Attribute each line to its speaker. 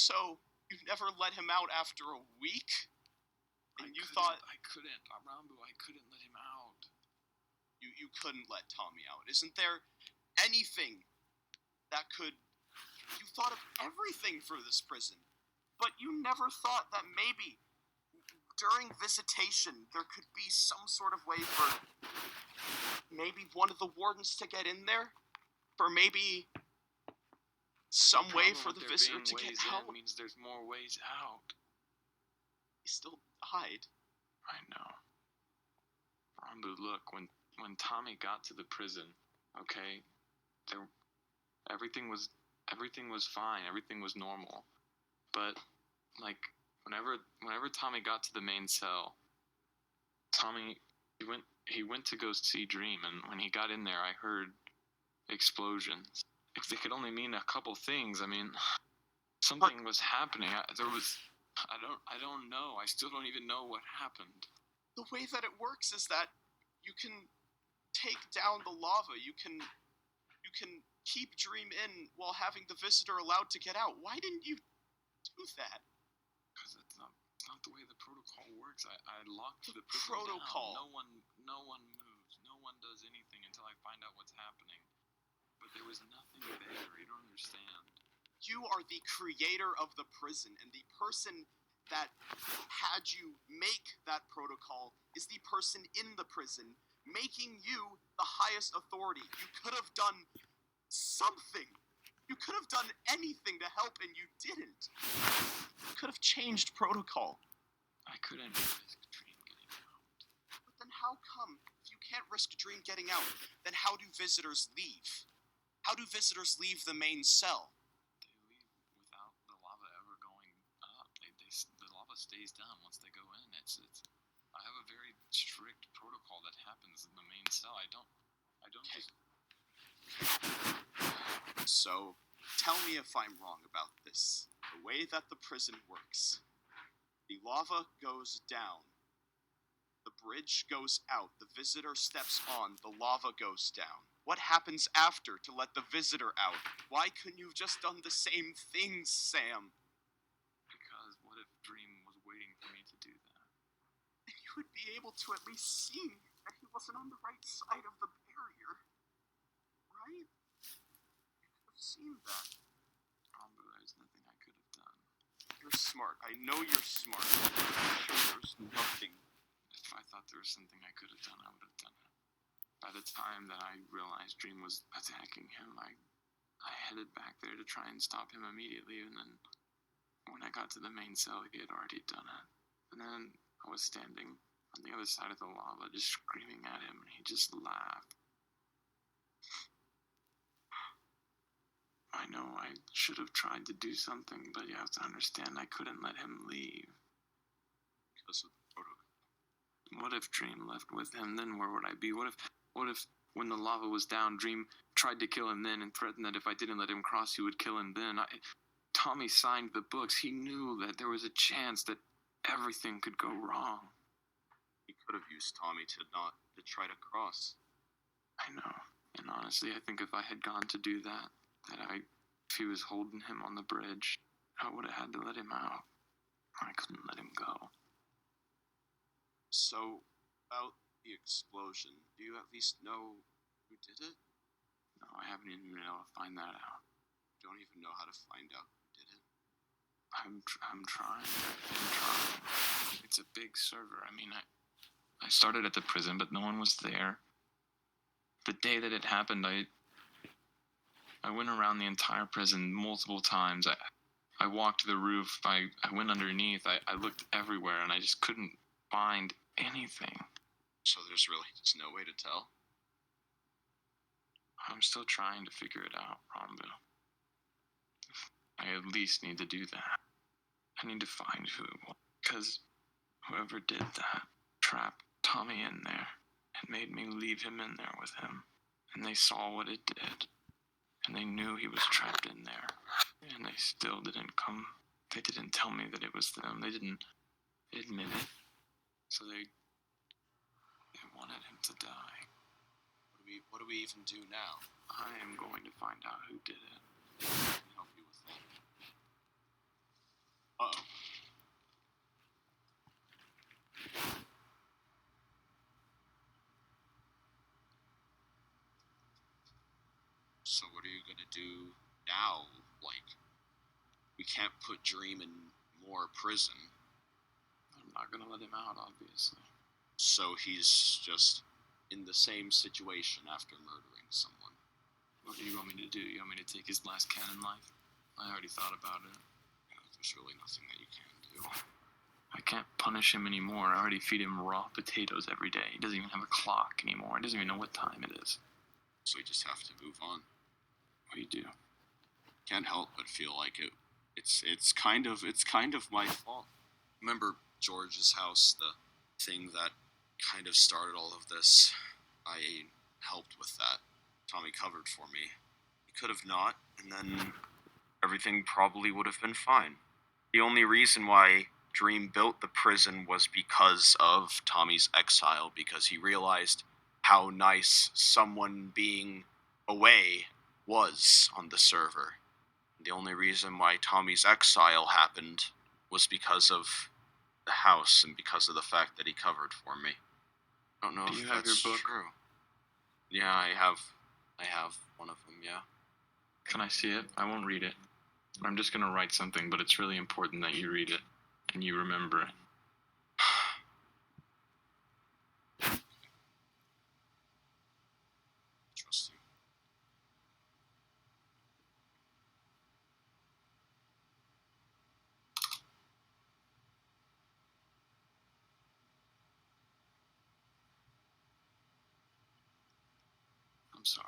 Speaker 1: So, you never let him out after a week? And you thought...
Speaker 2: I couldn't. Ranboo, I couldn't let him out.
Speaker 1: You couldn't let Tommy out. Isn't there anything that could... You thought of everything for this prison. But you never thought that maybe during visitation there could be some sort of way for maybe one of the wardens to get in there? For maybe some way for the visitor to get out?
Speaker 2: Means there's more ways out.
Speaker 1: He still died.
Speaker 2: I know. Ranboo, look, when Tommy got to the prison, okay, everything was fine, everything was normal. But like whenever Tommy got to the main cell, he went to go see Dream, and when he got in there, I heard explosions. If they could only mean a couple things, I mean, something was happening. I don't know. I still don't even know what happened.
Speaker 1: The way that it works is that you can take down the lava. You can keep Dream in while having the visitor allowed to get out. Why didn't you do that?
Speaker 2: Because it's not the way the protocol works. I locked the prison
Speaker 1: protocol
Speaker 2: down. No one moves. No one does anything until I find out what's happening. But there was nothing there. You don't understand.
Speaker 1: You are the creator of the prison, and the person that had you make that protocol is the person in the prison, making you the highest authority. You could have done something. You could have done anything to help, and you didn't. You could have changed protocol.
Speaker 2: I couldn't risk Dream getting out.
Speaker 1: But then how come, if you can't risk Dream getting out, then how do visitors leave? How do visitors leave the main cell?
Speaker 2: They leave without the lava ever going up. The lava stays down once they go in. I have a very strict protocol that happens in the main cell. I don't just...
Speaker 1: So, tell me if I'm wrong about this. The way that the prison works. The lava goes down. The bridge goes out. The visitor steps on. The lava goes down. What happens after to let the visitor out? Why couldn't you have just done the same things, Sam?
Speaker 2: Because what if Dream was waiting for me to do that?
Speaker 1: You would be able to at least see that he wasn't on the right side of the barrier. Right? You could have seen that.
Speaker 2: Ranboo, there's nothing I could have done.
Speaker 1: You're smart. I know you're smart. I'm sure there's nothing.
Speaker 2: If I thought there was something I could have done, I would have done it. By the time that I realized Dream was attacking him, I headed back there to try and stop him immediately, and then when I got to the main cell, he had already done it. And then I was standing on the other side of the lava, just screaming at him, and he just laughed. I know I should have tried to do something, but you have to understand I couldn't let him leave.
Speaker 1: Because of the protocol.
Speaker 2: What if Dream left with him? Then where would I be? What if when the lava was down, Dream tried to kill him then and threatened that if I didn't let him cross, he would kill him then? Tommy signed the books. He knew that there was a chance that everything could go wrong.
Speaker 1: He could have used Tommy to try to cross.
Speaker 2: I know. And honestly, I think if I had gone to do that if he was holding him on the bridge, I would have had to let him out. I couldn't let him go.
Speaker 1: So, about the explosion, do you at least know who did it?
Speaker 2: No, I haven't even been able to find that out.
Speaker 1: You don't even know how to find out who did it?
Speaker 2: I'm trying. It's a big server. I mean, I started at the prison, but no one was there. The day that it happened, I went around the entire prison multiple times. I walked the roof. I went underneath. I looked everywhere, and I just couldn't find anything.
Speaker 1: So there's really just no way to tell?
Speaker 2: I'm still trying to figure it out, Ranboo. I at least need to do that. I need to find who it was. Because whoever did that trapped Tommy in there and made me leave him in there with him. And they saw what it did. And they knew he was trapped in there. And they still didn't come. They didn't tell me that it was them. They didn't admit it. So they wanted him to die.
Speaker 1: What do we even do now?
Speaker 2: I am going to find out who did it.
Speaker 1: I can help you with that. So what are you gonna do now? Like, we can't put Dream in more prison.
Speaker 2: I'm not gonna let him out, obviously.
Speaker 1: So he's just in the same situation after murdering someone.
Speaker 2: What do you want me to do? You want me to take his last canon life? I already thought about it.
Speaker 1: There's really nothing that you can do.
Speaker 2: I can't punish him anymore. I already feed him raw potatoes every day. He doesn't even have a clock anymore. He doesn't even know what time it is.
Speaker 1: So we just have to move on.
Speaker 2: What do you do?
Speaker 1: Can't help but feel like it's kind of my fault. Remember George's house, the thing that kind of started all of this? I helped with that. Tommy covered for me. He could have not, and then everything probably would have been fine. The only reason why Dream built the prison was because of Tommy's exile, because he realized how nice someone being away was on the server. The only reason why Tommy's exile happened was because of the house and because of the fact that he covered for me. I don't know if that's true. Yeah, I have one of them, yeah.
Speaker 2: Can I see it? I won't read it. I'm just gonna write something, but it's really important that you read it and you remember it.
Speaker 1: Trust you.
Speaker 2: I'm sorry,